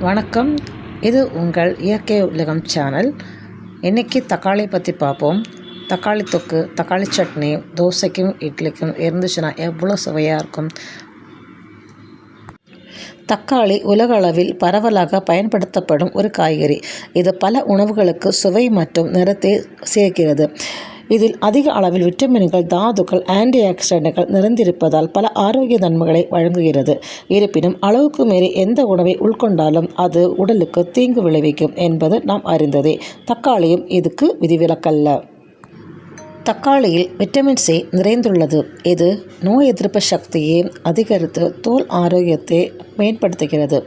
வணக்கம். இது உங்கள் இயற்கை உலகம் சேனல். இன்றைக்கி தக்காளி பற்றி பார்ப்போம். தக்காளி தொக்கு, தக்காளி சட்னி தோசைக்கும் இட்லிக்கும் இருந்துச்சுன்னா எவ்வளோ சுவையாக இருக்கும். தக்காளி உலக அளவில் பரவலாக பயன்படுத்தப்படும் ஒரு காய்கறி. இது பல உணவுகளுக்கு சுவை மற்றும் நிறத்தை சேர்க்கிறது. இதில் அதிக அளவில் விட்டமின்கள், தாதுக்கள், ஆன்டி ஆக்சிடென்ட்கள் நிறைந்திருப்பதால் பல ஆரோக்கிய நன்மைகளை வழங்குகிறது. இருப்பினும் அளவுக்கு மீறி எந்த உணவை உட்கொண்டாலும் அது உடலுக்கு தீங்கு விளைவிக்கும் என்பது நாம் அறிந்ததே. தக்காளியும் இதுக்கு விதிவிலக்கல்ல. தக்காளியில் விட்டமின் சி நிறைந்துள்ளது. இது நோய் எதிர்ப்பு சக்தியை அதிகரித்து தோல் ஆரோக்கியத்தை மேம்படுத்துகிறது.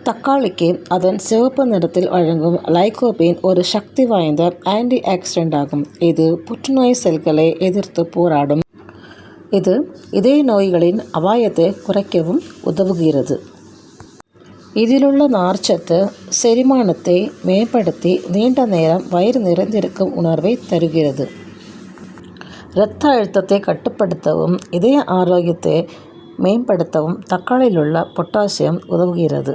தக்காளிக்கு அதன் சிவப்பு நிறத்தில் வழங்கும் லைகோபீன் ஒரு சக்தி வாய்ந்த ஆன்டி ஆக்சிடென்ட் ஆகும். இது புற்றுநோய் செல்களை எதிர்த்து போராடும். இது இதய நோய்களின் அபாயத்தை குறைக்கவும் உதவுகிறது. இதிலுள்ள நார்ச்சத்து செரிமானத்தை மேம்படுத்தி நீண்ட நேரம் வயிறு நிறைந்திருக்கும் உணர்வை தருகிறது. இரத்த அழுத்தத்தை கட்டுப்படுத்தவும் இதய ஆரோக்கியத்தை மேம்படுத்தவும் தக்காளியில் உள்ள பொட்டாசியம் உதவுகிறது.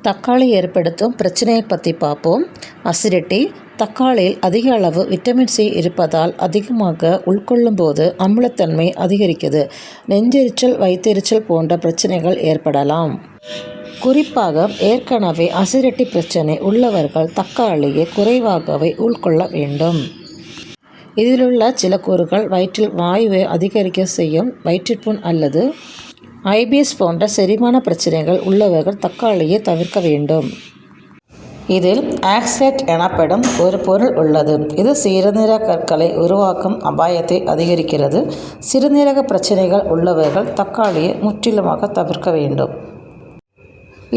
தக்காளி ஏற்படுத்தும் பிரச்சனையை பற்றி பார்ப்போம். அசிடிட்டி. தக்காளியில் அதிக அளவு விட்டமின் சி இருப்பதால் அதிகமாக உட்கொள்ளும் போது அமிலத்தன்மை அதிகரிக்கிறது. நெஞ்செரிச்சல், வயிற்றெரிச்சல் போன்ற பிரச்சனைகள் ஏற்படலாம். குறிப்பாக ஏற்கனவே அசிடிட்டி பிரச்சனை உள்ளவர்கள் தக்காளியை குறைவாகவே உட்கொள்ள வேண்டும். இதிலுள்ள சில கூறுகள் வயிற்றில் வாயுவை அதிகரிக்க செய்யும். வயிற்றுப்புண் அல்லது ஐபிஎஸ் போன்ற செரிமான பிரச்சனைகள் உள்ளவர்கள் தக்காளியை தவிர்க்க வேண்டும். இதில் ஆக்சலேட் எனப்படும் ஒரு பொருள் உள்ளது. இது சிறுநீரக கற்களை உருவாக்கும் அபாயத்தை அதிகரிக்கிறது. சிறுநீரக பிரச்சனைகள் உள்ளவர்கள் தக்காளியை முற்றிலுமாக தவிர்க்க வேண்டும்.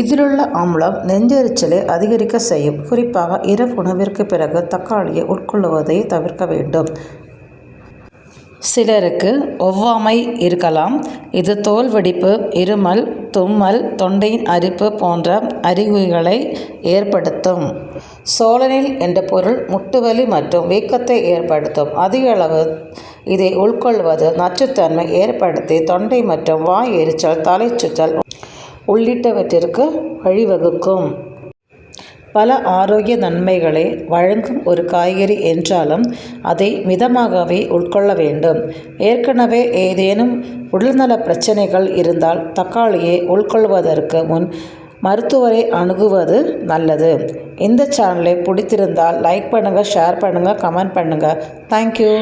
இதிலுள்ள அமிலம் நெஞ்செரிச்சலை அதிகரிக்க செய்யும். குறிப்பாக இரவு உணவிற்கு பிறகு தக்காளியை உட்கொள்வதை தவிர்க்க வேண்டும். சிலருக்கு ஒவ்வாமை இருக்கலாம். இது தோல் வெடிப்பு, இருமல், தும்மல், தொண்டையின் அரிப்பு போன்ற அறிகுறிகளை ஏற்படுத்தும். சோலனில் என்ற பொருள் முட்டுவலி மற்றும் வீக்கத்தை ஏற்படுத்தும். அதிக அளவு இதை உட்கொள்வது நச்சுத்தன்மை ஏற்படுத்தி தொண்டை மற்றும் வாய் எரிச்சல், தலைச்சுற்றல் உள்ளிட்டவற்றிற்கு வழிவகுக்கும். பல ஆரோக்கிய நன்மைகளை வழங்கும் ஒரு காய்கறி என்றாலும் அதை மிதமாகவே உட்கொள்ள வேண்டும். ஏற்கனவே ஏதேனும் உடல்நல பிரச்சனைகள் இருந்தால் தக்காளியை உட்கொள்வதற்கு முன் மருத்துவரை அணுகுவது நல்லது. இந்த சேனலை பிடித்திருந்தால் லைக் பண்ணுங்கள், ஷேர் பண்ணுங்கள், கமெண்ட் பண்ணுங்கள். தேங்க்யூ.